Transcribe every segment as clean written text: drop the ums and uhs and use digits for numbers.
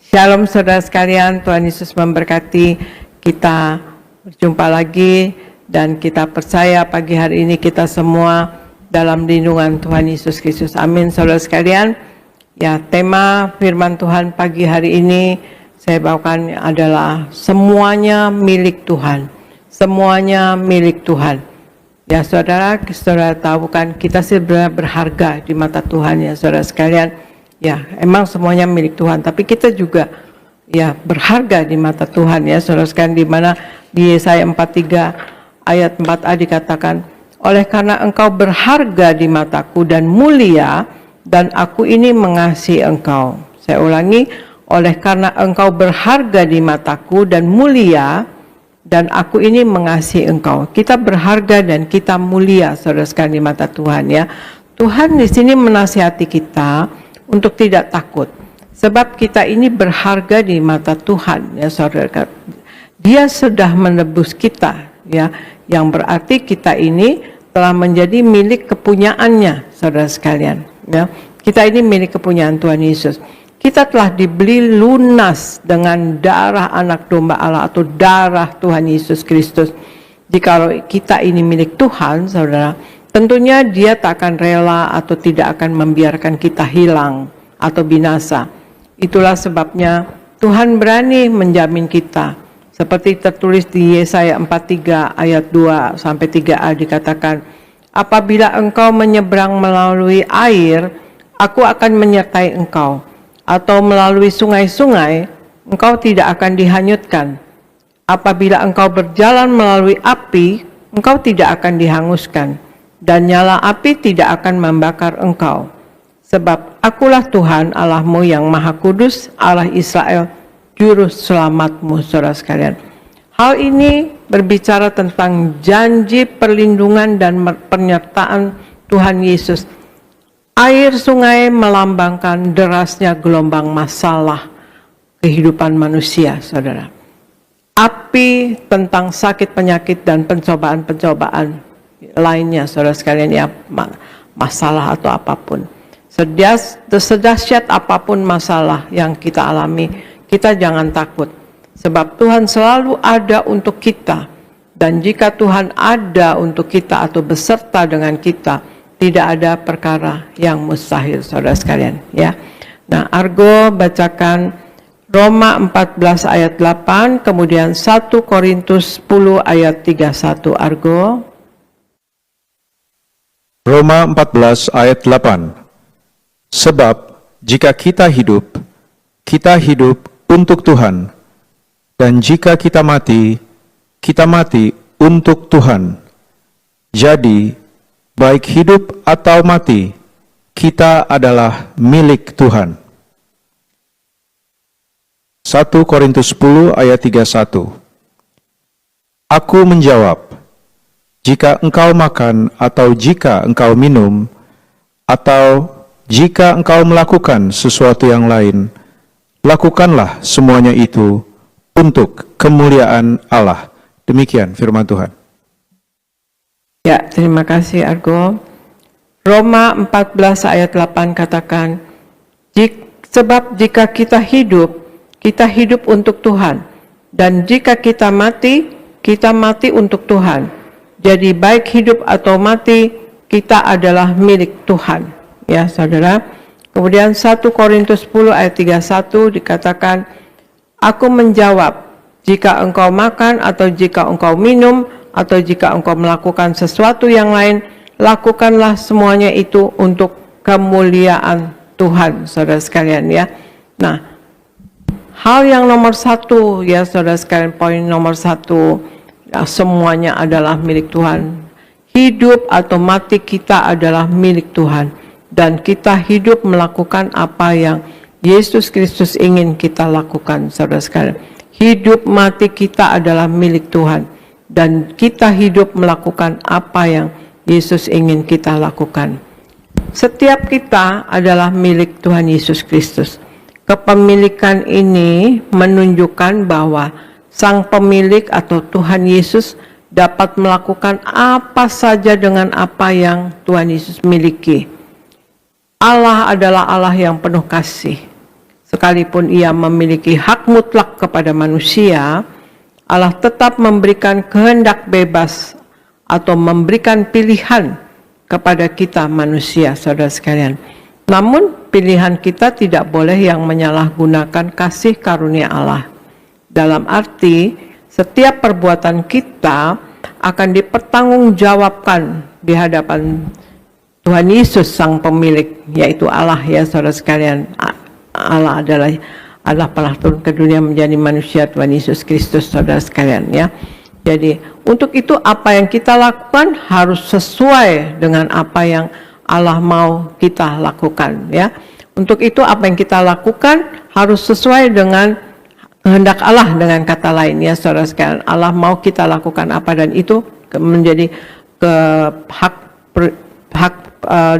Shalom saudara sekalian, Tuhan Yesus memberkati. Kita berjumpa lagi dan kita percaya pagi hari ini kita semua dalam lindungan Tuhan Yesus Kristus. Amin saudara sekalian. Ya, tema firman Tuhan pagi hari ini saya bawakan adalah semuanya milik Tuhan. Semuanya milik Tuhan. Ya saudara tahu kan kita sebenarnya berharga di mata Tuhan ya saudara sekalian. Ya, emang semuanya milik Tuhan, tapi kita juga ya berharga di mata Tuhan ya, saudara sekalian, di mana di Yesaya 43 ayat 4a dikatakan, oleh karena engkau berharga di mataku dan mulia, dan aku ini mengasihi engkau. Saya ulangi, oleh karena engkau berharga di mataku dan mulia, dan aku ini mengasihi engkau. Kita berharga dan kita mulia, saudara sekalian, di mata Tuhan ya. Tuhan di sini menasihati kita untuk tidak takut, sebab kita ini berharga di mata Tuhan ya saudara. Dia sudah menebus kita ya, yang berarti kita ini telah menjadi milik kepunyaannya saudara sekalian ya. Kita ini milik kepunyaan Tuhan Yesus. Kita telah dibeli lunas dengan darah anak domba Allah atau darah Tuhan Yesus Kristus. Jika kita ini milik Tuhan saudara, tentunya dia tak akan rela atau tidak akan membiarkan kita hilang atau binasa. Itulah sebabnya Tuhan berani menjamin kita. Seperti tertulis di Yesaya 43 ayat 2 sampai 3a dikatakan, apabila engkau menyeberang melalui air, aku akan menyertai engkau. Atau melalui sungai-sungai, engkau tidak akan dihanyutkan. Apabila engkau berjalan melalui api, engkau tidak akan dihanguskan. Dan nyala api tidak akan membakar engkau. Sebab akulah Tuhan Allahmu yang Maha Kudus, Allah Israel, Juru Selamatmu, saudara sekalian. Hal ini berbicara tentang janji perlindungan dan penyertaan Tuhan Yesus. Air sungai melambangkan derasnya gelombang masalah kehidupan manusia, saudara. Api tentang sakit penyakit dan pencobaan-pencobaan lainnya, saudara sekalian ya, masalah atau apapun. Sedahsyat apapun masalah yang kita alami, kita jangan takut. Sebab Tuhan selalu ada untuk kita. Dan jika Tuhan ada untuk kita atau beserta dengan kita, tidak ada perkara yang mustahil, saudara sekalian ya. Nah, Argo bacakan Roma 14 ayat 8, kemudian 1 Korintus 10 ayat 31, Argo. Roma 14 ayat 8. Sebab jika kita hidup untuk Tuhan, dan jika kita mati untuk Tuhan. Jadi, baik hidup atau mati, kita adalah milik Tuhan. 1 Korintus 10 ayat 31. Aku menjawab, jika engkau makan atau jika engkau minum, atau jika engkau melakukan sesuatu yang lain, lakukanlah semuanya itu untuk kemuliaan Allah. Demikian firman Tuhan. Ya, terima kasih Argo. Roma 14 ayat 8 katakan, sebab jika kita hidup untuk Tuhan, dan jika kita mati untuk Tuhan. Jadi baik hidup atau mati, kita adalah milik Tuhan. Ya saudara. Kemudian 1 Korintus 10 ayat 31 dikatakan, aku menjawab, jika engkau makan atau jika engkau minum, atau jika engkau melakukan sesuatu yang lain, lakukanlah semuanya itu untuk kemuliaan Tuhan, saudara sekalian ya. Nah, hal yang nomor satu ya saudara sekalian, poin nomor satu, ya, semuanya adalah milik Tuhan. Hidup atau mati kita adalah milik Tuhan. Dan kita hidup melakukan apa yang Yesus Kristus ingin kita lakukan, saudara sekalian. Hidup mati kita adalah milik Tuhan. Dan kita hidup melakukan apa yang Yesus ingin kita lakukan. Setiap kita adalah milik Tuhan Yesus Kristus. Kepemilikan ini menunjukkan bahwa Sang pemilik atau Tuhan Yesus dapat melakukan apa saja dengan apa yang Tuhan Yesus miliki. Allah adalah Allah yang penuh kasih. sekalipun ia memiliki hak mutlak kepada manusia, Allah tetap memberikan kehendak bebas atau memberikan pilihan kepada kita manusia, saudara sekalian. Namun pilihan kita tidak boleh yang menyalahgunakan kasih karunia Allah. Dalam arti, setiap perbuatan kita akan dipertanggungjawabkan di hadapan Tuhan Yesus sang pemilik, yaitu Allah, ya saudara sekalian. Allah adalah Allah telah turun ke dunia menjadi manusia, Tuhan Yesus Kristus, saudara sekalian, ya. Jadi untuk itu apa yang kita lakukan harus sesuai dengan apa yang Allah mau kita lakukan, ya. Untuk itu apa yang kita lakukan harus sesuai dengan kehendak Allah, dengan kata lain, ya saudara sekalian. Allah mau kita lakukan apa, dan itu menjadi hak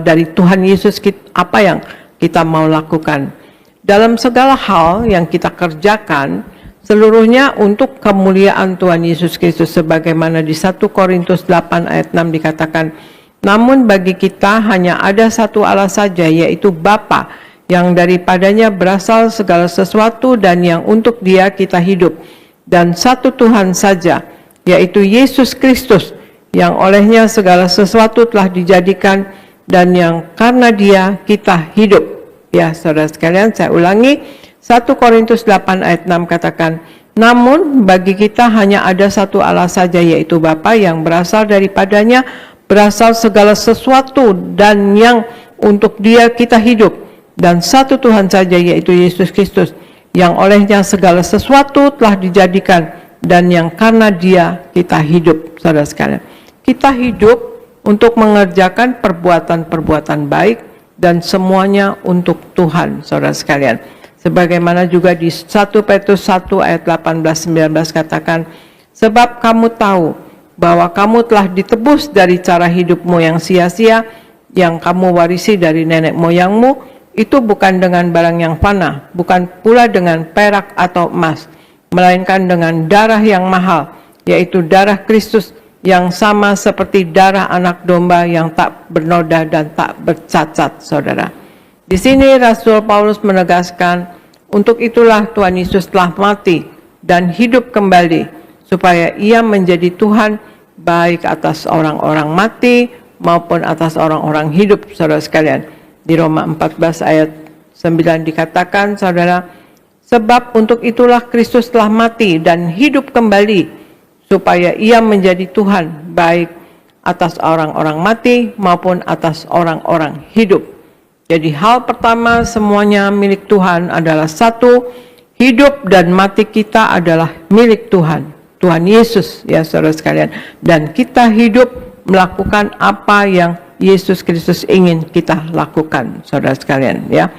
dari Tuhan Yesus, apa yang kita mau lakukan. Dalam segala hal yang kita kerjakan, seluruhnya untuk kemuliaan Tuhan Yesus Kristus, sebagaimana di 1 Korintus 8 ayat 6 dikatakan, namun bagi kita hanya ada satu Allah saja, yaitu Bapa, yang daripadanya berasal segala sesuatu dan yang untuk Dia kita hidup, dan satu Tuhan saja, yaitu Yesus Kristus, yang olehnya segala sesuatu telah dijadikan dan yang karena Dia kita hidup. Ya saudara sekalian, saya ulangi, 1 Korintus 8 ayat 6 katakan, namun bagi kita hanya ada satu Allah saja, yaitu Bapa, yang berasal daripadanya berasal segala sesuatu dan yang untuk Dia kita hidup, dan satu Tuhan saja, yaitu Yesus Kristus, yang olehnya segala sesuatu telah dijadikan dan yang karena Dia kita hidup. Saudara sekalian, kita hidup untuk mengerjakan perbuatan-perbuatan baik dan semuanya untuk Tuhan, saudara sekalian. Sebagaimana juga di 1 Petrus 1 ayat 18-19 katakan, sebab kamu tahu bahwa kamu telah ditebus dari cara hidupmu yang sia-sia, yang kamu warisi dari nenek moyangmu, itu bukan dengan barang yang fana, bukan pula dengan perak atau emas, melainkan dengan darah yang mahal, yaitu darah Kristus, yang sama seperti darah anak domba yang tak bernoda dan tak bercacat, saudara. Di sini Rasul Paulus menegaskan, untuk itulah Tuhan Yesus telah mati dan hidup kembali, supaya Ia menjadi Tuhan baik atas orang-orang mati maupun atas orang-orang hidup, saudara sekalian. Di Roma 14 ayat 9 dikatakan, saudara, sebab untuk itulah Kristus telah mati dan hidup kembali, supaya Ia menjadi Tuhan baik atas orang-orang mati maupun atas orang-orang hidup. Jadi hal pertama, semuanya milik Tuhan adalah satu, hidup dan mati kita adalah milik Tuhan, Tuhan Yesus, ya saudara sekalian. Dan kita hidup melakukan apa yang Yesus Kristus ingin kita lakukan, saudara sekalian, ya.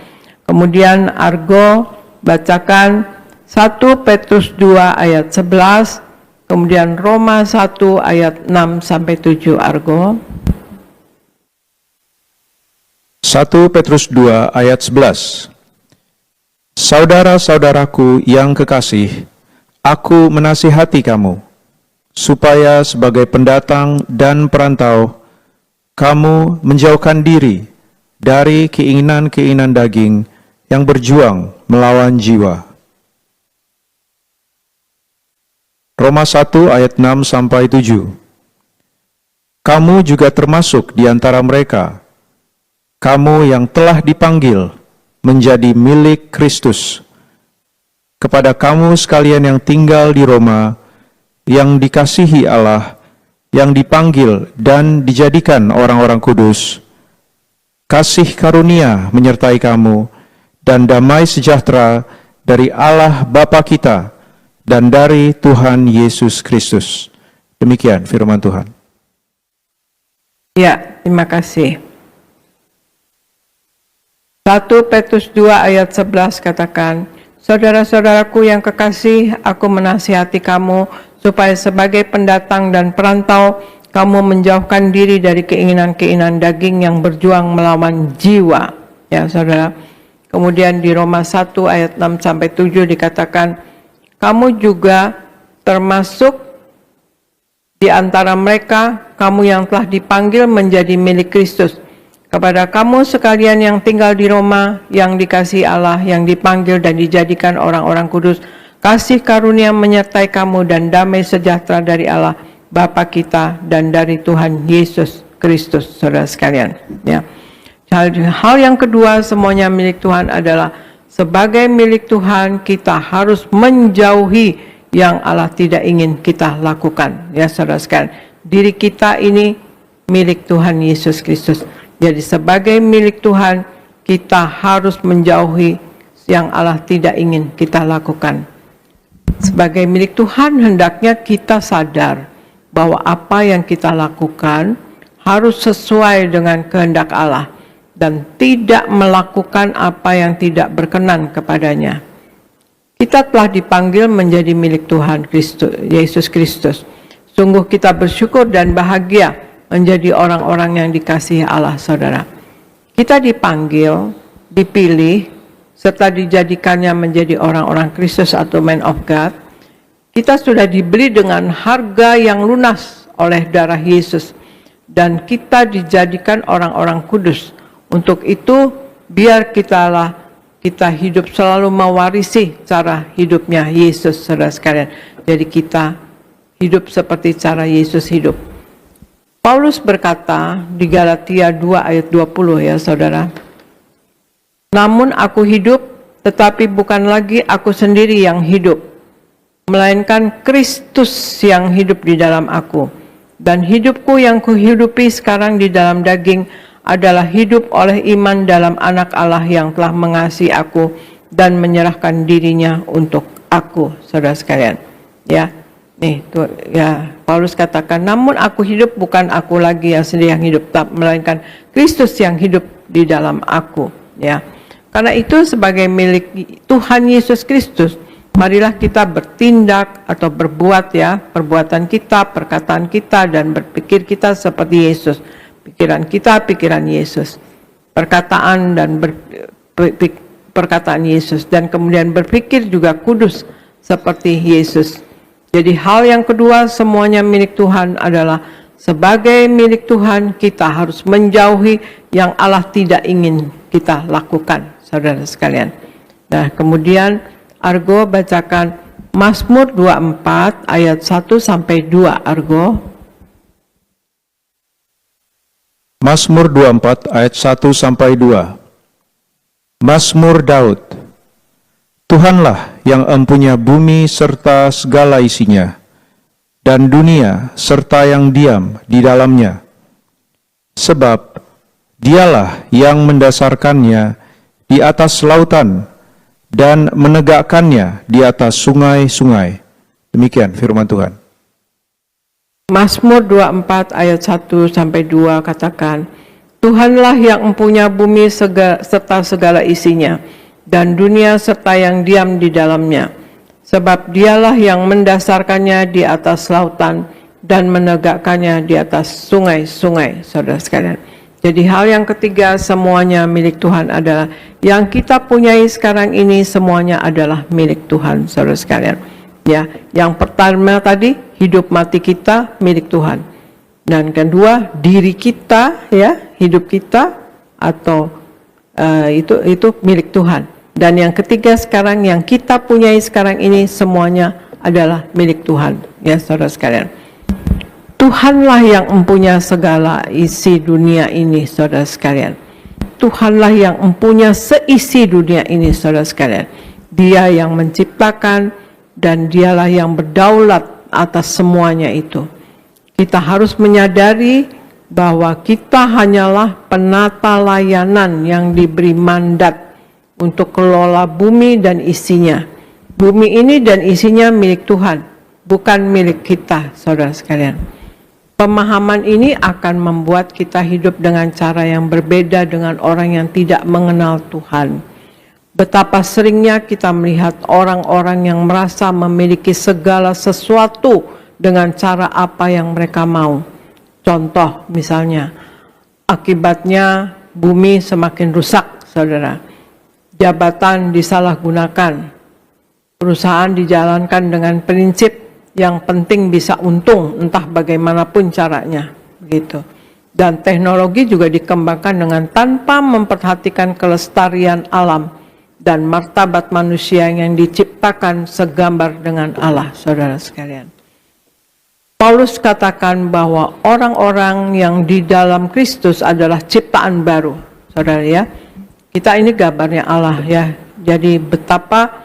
Kemudian Argo bacakan 1 Petrus 2 ayat 11, kemudian Roma 1 ayat 6-7, Argo. 1 Petrus 2 ayat 11. Saudara-saudaraku yang kekasih, aku menasihati kamu, supaya sebagai pendatang dan perantau, kamu menjauhkan diri dari keinginan-keinginan daging yang berjuang melawan jiwa. Roma 1 ayat 6-7. Kamu juga termasuk di antara mereka, kamu yang telah dipanggil menjadi milik Kristus. Kepada kamu sekalian yang tinggal di Roma, yang dikasihi Allah, yang dipanggil dan dijadikan orang-orang kudus, kasih karunia menyertai kamu, dan damai sejahtera dari Allah Bapa kita dan dari Tuhan Yesus Kristus. Demikian firman Tuhan. Ya, terima kasih. 1 Petrus 2 ayat 11 katakan, saudara-saudaraku yang kekasih, aku menasihati kamu supaya sebagai pendatang dan perantau, kamu menjauhkan diri dari keinginan-keinginan daging yang berjuang melawan jiwa. Ya saudara. Kemudian di Roma 1 ayat 6-7 dikatakan, kamu juga termasuk di antara mereka, kamu yang telah dipanggil menjadi milik Kristus. Kepada kamu sekalian yang tinggal di Roma, yang dikasihi Allah, yang dipanggil dan dijadikan orang-orang kudus, kasih karunia menyertai kamu dan damai sejahtera dari Allah Bapa kita dan dari Tuhan Yesus Kristus, saudara sekalian. Ya. Hal yang kedua, semuanya milik Tuhan adalah sebagai milik Tuhan kita harus menjauhi yang Allah tidak ingin kita lakukan. Ya, saudara sekalian, diri kita ini milik Tuhan Yesus Kristus. Jadi sebagai milik Tuhan, kita harus menjauhi yang Allah tidak ingin kita lakukan. Sebagai milik Tuhan, hendaknya kita sadar bahwa apa yang kita lakukan harus sesuai dengan kehendak Allah dan tidak melakukan apa yang tidak berkenan kepadanya. Kita telah dipanggil menjadi milik Tuhan Yesus Kristus. Sungguh kita bersyukur dan bahagia menjadi orang-orang yang dikasihi Allah, saudara. Kita dipanggil, dipilih, serta dijadikannya menjadi orang-orang Kristus atau man of God. Kita sudah dibeli dengan harga yang lunas oleh darah Yesus, dan kita dijadikan orang-orang kudus. Untuk itu, biar kita hidup selalu mewarisi cara hidupnya Yesus, saudara sekalian. Jadi kita hidup seperti cara Yesus hidup. Paulus berkata di Galatia 2 ayat 20, ya saudara. Namun aku hidup, tetapi bukan lagi aku sendiri yang hidup, melainkan Kristus yang hidup di dalam aku. Dan hidupku yang kuhidupi sekarang di dalam daging adalah hidup oleh iman dalam Anak Allah yang telah mengasihi aku dan menyerahkan dirinya untuk aku, saudara sekalian. Ya. Nih, tuh, ya, Paulus katakan, namun aku hidup bukan aku lagi yang sendiri yang hidup, melainkan Kristus yang hidup di dalam aku. Ya, karena itu sebagai milik Tuhan Yesus Kristus, marilah kita bertindak atau berbuat, ya, perbuatan kita, perkataan kita, dan berpikir kita seperti Yesus. Pikiran kita, pikiran Yesus. Perkataan dan perkataan Yesus, dan kemudian berpikir juga kudus seperti Yesus. Jadi hal yang kedua, semuanya milik Tuhan adalah sebagai milik Tuhan kita harus menjauhi yang Allah tidak ingin kita lakukan, saudara sekalian. Nah, kemudian Argo bacakan Mazmur 24 ayat 1 sampai 2, Argo. Mazmur 24 ayat 1 sampai 2. Mazmur Daud. Tuhanlah yang empunya bumi serta segala isinya, dan dunia serta yang diam di dalamnya. Sebab dialah yang mendasarkannya di atas lautan dan menegakkannya di atas sungai-sungai. Demikian firman Tuhan. Mazmur 24 ayat 1 sampai 2 katakan, Tuhanlah yang empunya bumi serta segala isinya, dan dunia serta yang diam di dalamnya. Sebab dialah yang mendasarkannya di atas lautan dan menegakkannya di atas sungai-sungai, saudara sekalian. Jadi hal yang ketiga, semuanya milik Tuhan adalah yang kita punyai sekarang ini, semuanya adalah milik Tuhan, saudara sekalian. Ya, yang pertama tadi, hidup mati kita milik Tuhan. Dan kedua, diri kita, ya, hidup kita atau itu milik Tuhan. Dan yang ketiga sekarang, yang kita punyai sekarang ini semuanya adalah milik Tuhan, ya saudara sekalian. Tuhanlah yang mempunyai segala isi dunia ini, saudara sekalian. Tuhanlah yang mempunyai seisi dunia ini, saudara sekalian. Dia yang menciptakan dan dialah yang berdaulat atas semuanya itu. Kita harus menyadari bahwa kita hanyalah penata layanan yang diberi mandat untuk kelola bumi dan isinya. Bumi ini dan isinya milik Tuhan, bukan milik kita, saudara sekalian. Pemahaman ini akan membuat kita hidup dengan cara yang berbeda dengan orang yang tidak mengenal Tuhan. Betapa seringnya kita melihat orang-orang yang merasa memiliki segala sesuatu dengan cara apa yang mereka mau. Contoh misalnya, akibatnya bumi semakin rusak, saudara. Jabatan disalahgunakan, perusahaan dijalankan dengan prinsip yang penting bisa untung, entah bagaimanapun caranya, begitu. Dan teknologi juga dikembangkan dengan tanpa memperhatikan kelestarian alam dan martabat manusia yang diciptakan segambar dengan Allah, saudara sekalian. Paulus katakan bahwa orang-orang yang di dalam Kristus adalah ciptaan baru, saudara ya. Kita ini gambarnya Allah ya. Jadi betapa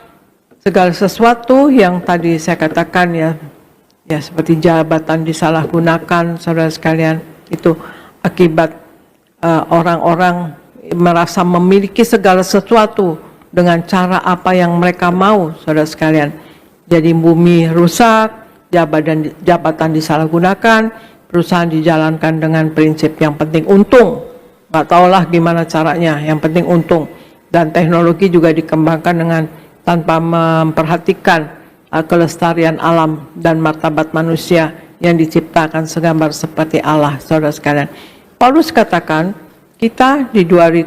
segala sesuatu yang tadi saya katakan ya seperti jabatan disalahgunakan, saudara sekalian, itu akibat orang-orang merasa memiliki segala sesuatu dengan cara apa yang mereka mau, saudara sekalian. Jadi bumi rusak, jabatan disalahgunakan, perusahaan dijalankan dengan prinsip yang penting untung. Nggak tahulah gimana caranya, yang penting untung. Dan teknologi juga dikembangkan dengan tanpa memperhatikan kelestarian alam dan martabat manusia yang diciptakan segambar seperti Allah, saudara sekalian. Paulus katakan, kita di 2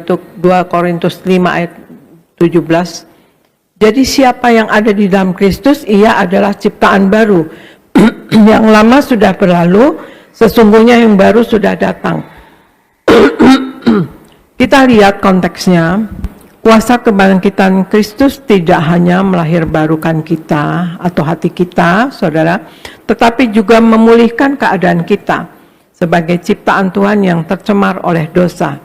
Korintus 5 ayat 17, jadi siapa yang ada di dalam Kristus, ia adalah ciptaan baru. Yang lama sudah berlalu, sesungguhnya yang baru sudah datang. Kita lihat konteksnya, kuasa kebangkitan Kristus tidak hanya melahirbarukan kita atau hati kita, saudara, tetapi juga memulihkan keadaan kita sebagai ciptaan Tuhan yang tercemar oleh dosa.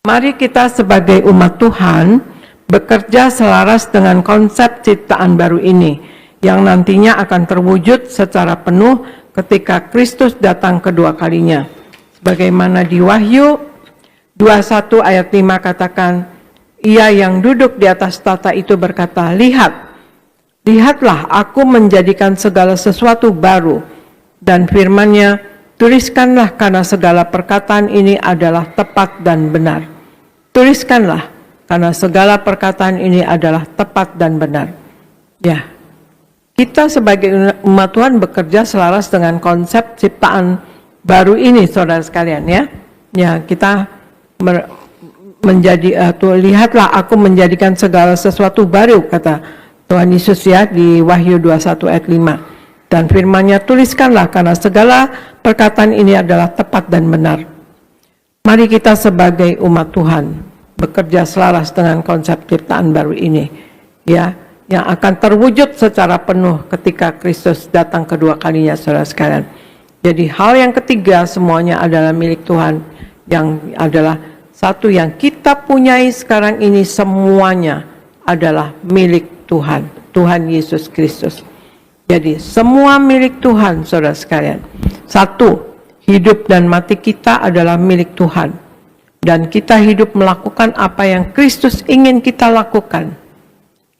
Mari kita sebagai umat Tuhan bekerja selaras dengan konsep ciptaan baru ini yang nantinya akan terwujud secara penuh ketika Kristus datang kedua kalinya. Sebagaimana di Wahyu 21 ayat 5 katakan, ia yang duduk di atas tahta itu berkata, lihatlah aku menjadikan segala sesuatu baru. Dan firman-Nya, tuliskanlah karena segala perkataan ini adalah tepat dan benar. Tuliskanlah karena segala perkataan ini adalah tepat dan benar. Ya, kita sebagai umat Tuhan bekerja selaras dengan konsep ciptaan baru ini, saudara sekalian ya. Ya, kita lihatlah aku menjadikan segala sesuatu baru, kata Tuhan Yesus ya di Wahyu 21 ayat 5. Dan firman-Nya, tuliskanlah karena segala perkataan ini adalah tepat dan benar. Mari kita sebagai umat Tuhan bekerja selaras dengan konsep ciptaan baru ini, ya, yang akan terwujud secara penuh ketika Kristus datang kedua kalinya, saudara sekalian. Jadi hal yang ketiga, semuanya adalah milik Tuhan, yang adalah satu yang kita punyai sekarang ini, semuanya adalah milik Tuhan, Tuhan Yesus Kristus. Jadi semua milik Tuhan, saudara sekalian. Satu, hidup dan mati kita adalah milik Tuhan. Dan kita hidup melakukan apa yang Kristus ingin kita lakukan.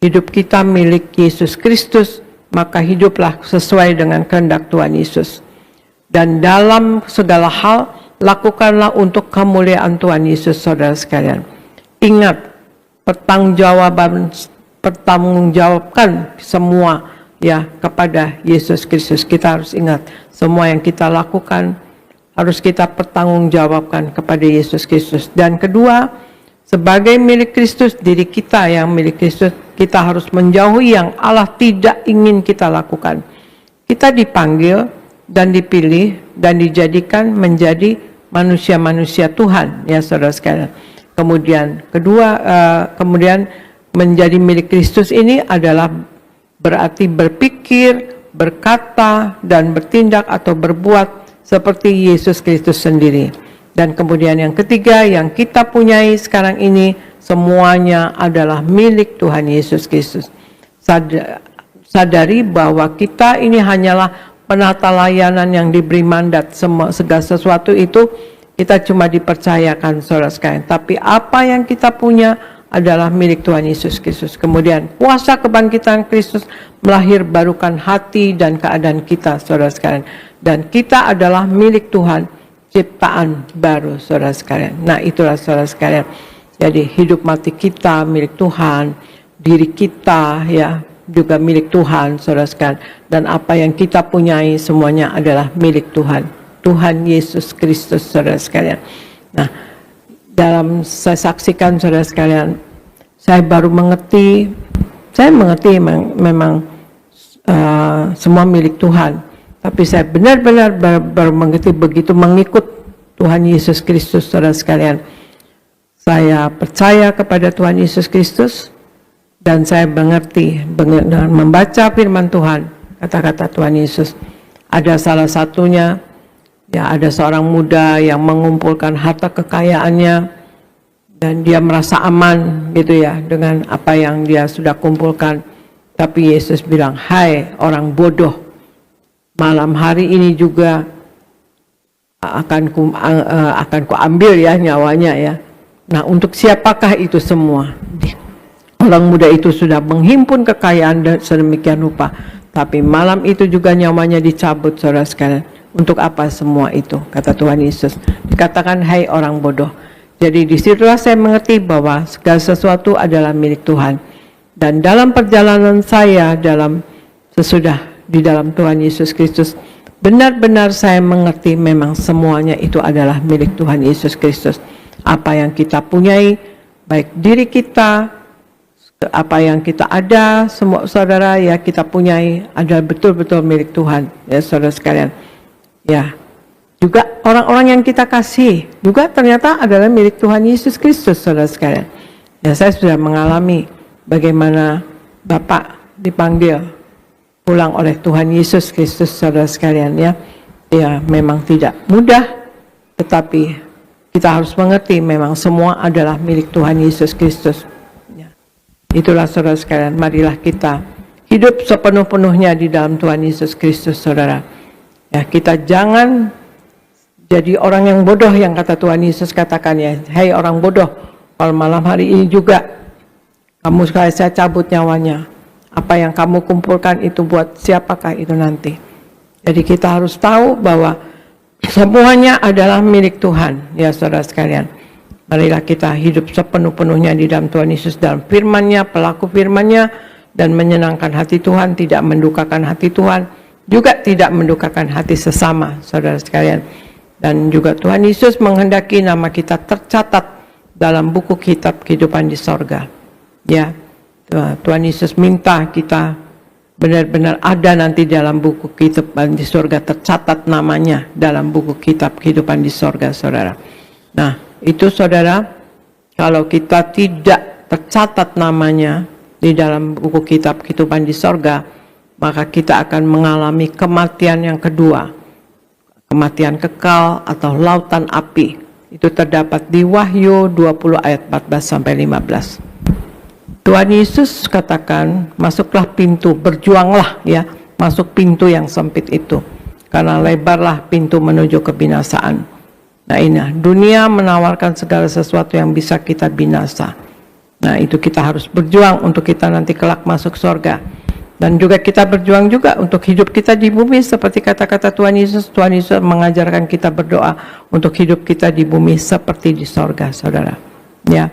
Hidup kita milik Yesus Kristus, maka hiduplah sesuai dengan kehendak Tuhan Yesus. Dan dalam segala hal, lakukanlah untuk kemuliaan Tuhan Yesus, saudara sekalian. Ingat, pertanggungjawabkan semua ya kepada Yesus Kristus. Kita harus ingat, semua yang kita lakukan harus kita pertanggungjawabkan kepada Yesus Kristus. Dan kedua, sebagai milik Kristus, diri kita yang milik Kristus, kita harus menjauhi yang Allah tidak ingin kita lakukan. Kita dipanggil dan dipilih dan dijadikan menjadi manusia-manusia Tuhan, ya saudara sekalian. Kemudian kemudian menjadi milik Kristus ini adalah berarti berpikir, berkata, dan bertindak atau berbuat seperti Yesus Kristus sendiri. Dan kemudian yang ketiga yang kita punyai sekarang ini, semuanya adalah milik Tuhan Yesus Kristus. Sadari bahwa kita ini hanyalah penata layanan yang diberi mandat. Segala sesuatu itu kita cuma dipercayakan, saudara sekalian. Tapi apa yang kita punya adalah milik Tuhan Yesus Kristus. Kemudian kuasa kebangkitan Kristus melahirbarukan hati dan keadaan kita, saudara sekalian. Dan kita adalah milik Tuhan, ciptaan baru, saudara sekalian. Nah, itulah saudara sekalian. Jadi hidup mati kita milik Tuhan, diri kita ya juga milik Tuhan, saudara sekalian. Dan apa yang kita punyai semuanya adalah milik Tuhan, Tuhan Yesus Kristus, saudara sekalian. Nah, dalam saya saksikan, saudara sekalian, saya baru mengerti, memang semua milik Tuhan. Tapi saya benar-benar baru mengerti begitu mengikut Tuhan Yesus Kristus, saudara sekalian. Saya percaya kepada Tuhan Yesus Kristus dan saya mengerti dengan membaca firman Tuhan, kata-kata Tuhan Yesus. Ada salah satunya, ya ada seorang muda yang mengumpulkan harta kekayaannya dan dia merasa aman gitu ya dengan apa yang dia sudah kumpulkan. Tapi Yesus bilang, hai orang bodoh, malam hari ini juga akan ku ambil ya nyawanya ya. Nah, untuk siapakah itu semua? Orang muda itu sudah menghimpun kekayaan sedemikian rupa, tapi malam itu juga nyawanya dicabut, saudara sekalian. Untuk apa semua itu? Kata Tuhan Yesus. Dikatakan, hai orang bodoh. Jadi disitulah saya mengerti bahwa segala sesuatu adalah milik Tuhan. Dan dalam perjalanan saya di dalam Tuhan Yesus Kristus, benar-benar saya mengerti memang semuanya itu adalah milik Tuhan Yesus Kristus. Apa yang kita punyai, baik diri kita, apa yang kita ada, semua saudara ya kita punyai adalah betul-betul milik Tuhan, ya saudara sekalian. Ya, juga orang-orang yang kita kasih juga ternyata adalah milik Tuhan Yesus Kristus, saudara sekalian. Ya, saya sudah mengalami bagaimana Bapak dipanggil pulang oleh Tuhan Yesus Kristus, saudara sekalian ya. Ya, memang tidak mudah, tetapi kita harus mengerti memang semua adalah milik Tuhan Yesus Kristus. Ya. Itulah saudara sekalian, marilah kita hidup sepenuh-penuhnya di dalam Tuhan Yesus Kristus, saudara. Ya, kita jangan jadi orang yang bodoh yang kata Tuhan Yesus katakan ya, hai orang bodoh, kalau malam hari ini juga kamu sekali saya cabut nyawanya. Apa yang kamu kumpulkan itu buat siapakah itu nanti? Jadi kita harus tahu bahwa semuanya adalah milik Tuhan, ya saudara sekalian. Marilah kita hidup sepenuh-penuhnya di dalam Tuhan Yesus, dalam firman-Nya, pelaku firman-Nya, dan menyenangkan hati Tuhan, tidak mendukakan hati Tuhan, juga tidak mendukakan hati sesama, saudara sekalian. Dan juga Tuhan Yesus menghendaki nama kita tercatat dalam buku kitab kehidupan di sorga. Ya, Tuhan Yesus minta kita benar-benar ada nanti dalam buku kehidupan di sorga, tercatat namanya dalam buku kitab kehidupan di sorga, saudara. Nah, itu saudara, kalau kita tidak tercatat namanya di dalam buku kitab kehidupan di sorga, maka kita akan mengalami kematian yang kedua, kematian kekal atau lautan api. Itu terdapat di Wahyu 20 ayat 14 sampai 15. Tuhan Yesus katakan, masuklah pintu, berjuanglah ya, masuk pintu yang sempit itu. Karena lebarlah pintu menuju kebinasaan. Nah ini, dunia menawarkan segala sesuatu yang bisa kita binasa. Nah itu kita harus berjuang untuk kita nanti kelak masuk surga. Dan juga kita berjuang juga untuk hidup kita di bumi seperti kata-kata Tuhan Yesus. Tuhan Yesus mengajarkan kita berdoa untuk hidup kita di bumi seperti di surga, saudara. Ya.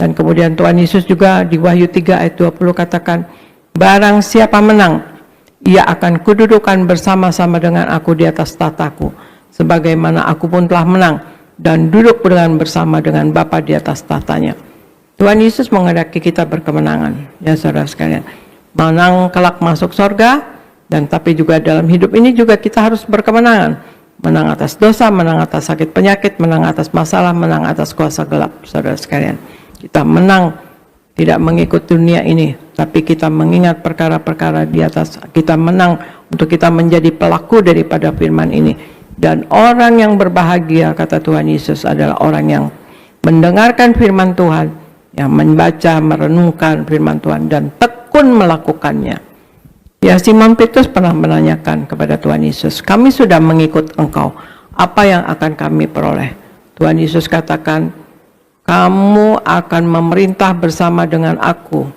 Dan kemudian Tuhan Yesus juga di Wahyu 3 ayat 20 katakan, barang siapa menang, ia akan kududukan bersama-sama dengan aku di atas tataku, sebagaimana aku pun telah menang dan duduk bersama dengan Bapa di atas tatanya. Tuhan Yesus menghendaki kita berkemenangan, ya saudara sekalian. Menang kelak masuk surga, dan tapi juga dalam hidup ini juga kita harus berkemenangan. Menang atas dosa, menang atas sakit penyakit, menang atas masalah, menang atas kuasa gelap, saudara sekalian. Kita menang tidak mengikut dunia ini, tapi kita mengingat perkara-perkara di atas. Kita menang untuk kita menjadi pelaku daripada firman ini. Dan orang yang berbahagia, kata Tuhan Yesus, adalah orang yang mendengarkan firman Tuhan, yang membaca, merenungkan firman Tuhan, dan tekun melakukannya. Ya, Simon Petrus pernah menanyakan kepada Tuhan Yesus, kami sudah mengikut Engkau, apa yang akan kami peroleh? Tuhan Yesus katakan, kamu akan memerintah bersama dengan aku,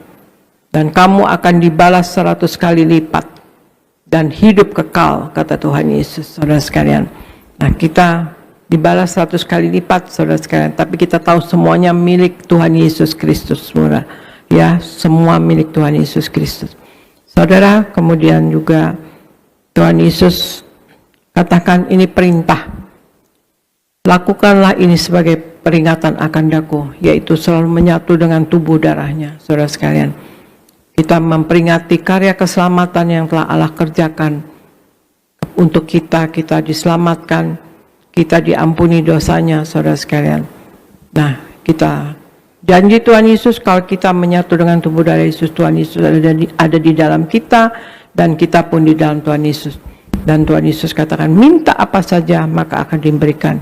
dan kamu akan dibalas 100 kali lipat, dan hidup kekal, kata Tuhan Yesus, saudara sekalian. Nah, kita dibalas 100 kali lipat, saudara sekalian, tapi kita tahu semuanya milik Tuhan Yesus Kristus, saudara. Ya, semua milik Tuhan Yesus Kristus. Saudara, kemudian juga Tuhan Yesus katakan ini perintah. Lakukanlah ini sebagai peringatan akan daku, yaitu selalu menyatu dengan tubuh darahnya, saudara sekalian. Kita memperingati karya keselamatan yang telah Allah kerjakan untuk kita diselamatkan kita diampuni dosanya, saudara sekalian. Nah, kita janji Tuhan Yesus kalau kita menyatu dengan tubuh darah Yesus, Tuhan Yesus ada di dalam kita dan kita pun di dalam Tuhan Yesus. Dan Tuhan Yesus katakan, minta apa saja maka akan diberikan.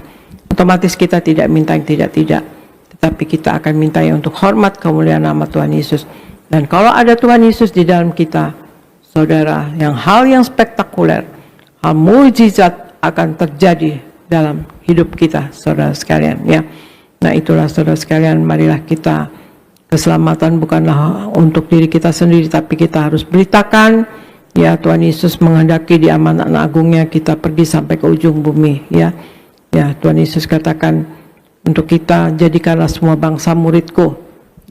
Otomatis kita tidak minta yang tidak-tidak, tetapi kita akan minta yang untuk hormat kemuliaan nama Tuhan Yesus. Dan kalau ada Tuhan Yesus di dalam kita, saudara, hal yang spektakuler, hal mujizat akan terjadi dalam hidup kita, saudara sekalian. Ya, nah itulah saudara sekalian, marilah kita, keselamatan bukanlah untuk diri kita sendiri, tapi kita harus beritakan. Ya, Tuhan Yesus menghendaki di amanat agungnya kita pergi sampai ke ujung bumi. Ya, Tuhan Yesus katakan untuk kita, jadikanlah semua bangsa muridku.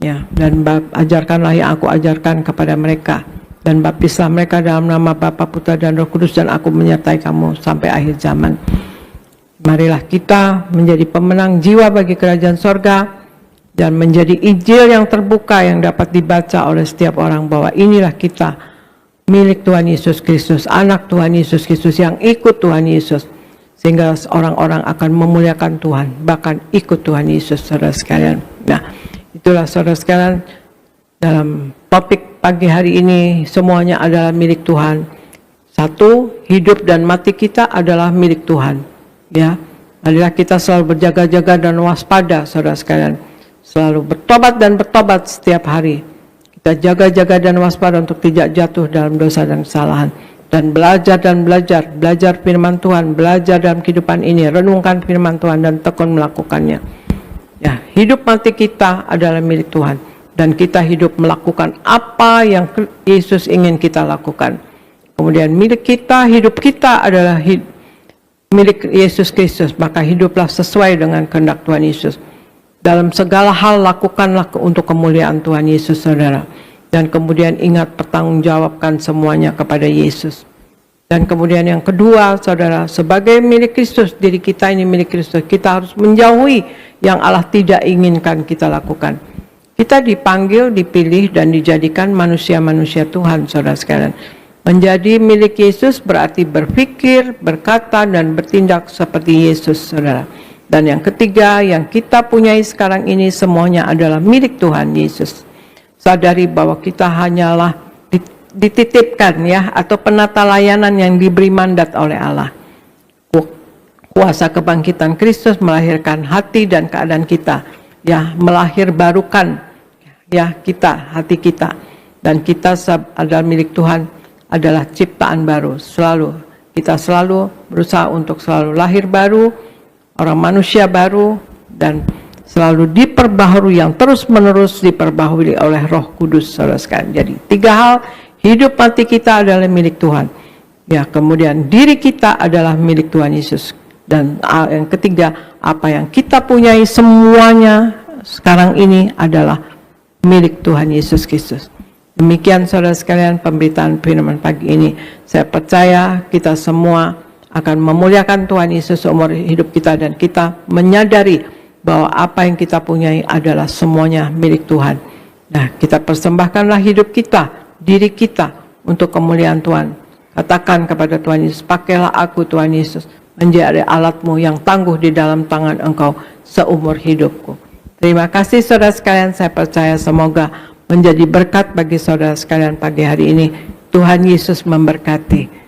Ya, dan ajarkanlah yang aku ajarkan kepada mereka, dan baptislah mereka dalam nama Bapa, Putra dan Roh Kudus, dan aku menyertai kamu sampai akhir zaman. Marilah kita menjadi pemenang jiwa bagi kerajaan sorga dan menjadi Injil yang terbuka yang dapat dibaca oleh setiap orang bahwa inilah kita, milik Tuhan Yesus Kristus, anak Tuhan Yesus Kristus yang ikut Tuhan Yesus, sehingga orang-orang akan memuliakan Tuhan, bahkan ikut Tuhan Yesus, saudara sekalian. Nah, itulah saudara sekalian, dalam topik pagi hari ini, semuanya adalah milik Tuhan. Satu, hidup dan mati kita adalah milik Tuhan. Ya, marilah kita selalu berjaga-jaga dan waspada, saudara sekalian, selalu bertobat dan bertobat setiap hari. Kita jaga-jaga dan waspada untuk tidak jatuh dalam dosa dan kesalahan. Dan belajar firman Tuhan, belajar dalam kehidupan ini, renungkan firman Tuhan dan tekun melakukannya. Ya, hidup mati kita adalah milik Tuhan. Dan kita hidup melakukan apa yang Yesus ingin kita lakukan. Kemudian milik kita, hidup kita adalah milik Yesus Kristus. Maka hiduplah sesuai dengan kehendak Tuhan Yesus. Dalam segala hal lakukanlah untuk kemuliaan Tuhan Yesus, saudara. Dan kemudian ingat pertanggungjawabkan semuanya kepada Yesus. Dan kemudian yang kedua, saudara, sebagai milik Kristus, diri kita ini milik Kristus, kita harus menjauhi yang Allah tidak inginkan kita lakukan. Kita dipanggil, dipilih, dan dijadikan manusia-manusia Tuhan, saudara sekalian. Menjadi milik Yesus berarti berpikir, berkata, dan bertindak seperti Yesus, saudara. Dan yang ketiga, yang kita punyai sekarang ini semuanya adalah milik Tuhan Yesus. Sadari bahwa kita hanyalah dititipkan, ya, atau penata layanan yang diberi mandat oleh Allah. Kuasa kebangkitan Kristus melahirkan hati dan keadaan kita, ya, melahirbarukan, ya, kita, hati kita. Dan kita adalah milik Tuhan, adalah ciptaan baru. Kita selalu berusaha untuk selalu lahir baru, orang manusia baru, dan selalu diperbaharui, yang terus-menerus diperbaharui oleh Roh Kudus, saudara sekalian. Jadi 3 hal, hidup mati kita adalah milik Tuhan. Ya, kemudian diri kita adalah milik Tuhan Yesus. Dan yang ketiga, apa yang kita punyai semuanya sekarang ini adalah milik Tuhan Yesus Kristus. Demikian saudara sekalian pemberitaan firman pagi ini. Saya percaya kita semua akan memuliakan Tuhan Yesus seumur hidup kita, dan kita menyadari bahwa apa yang kita punyai adalah semuanya milik Tuhan. Nah, kita persembahkanlah hidup kita, diri kita untuk kemuliaan Tuhan. Katakan kepada Tuhan Yesus, pakailah aku Tuhan Yesus menjadi alatmu yang tangguh di dalam tangan Engkau seumur hidupku. Terima kasih saudara sekalian, saya percaya semoga menjadi berkat bagi saudara sekalian pagi hari ini. Tuhan Yesus memberkati.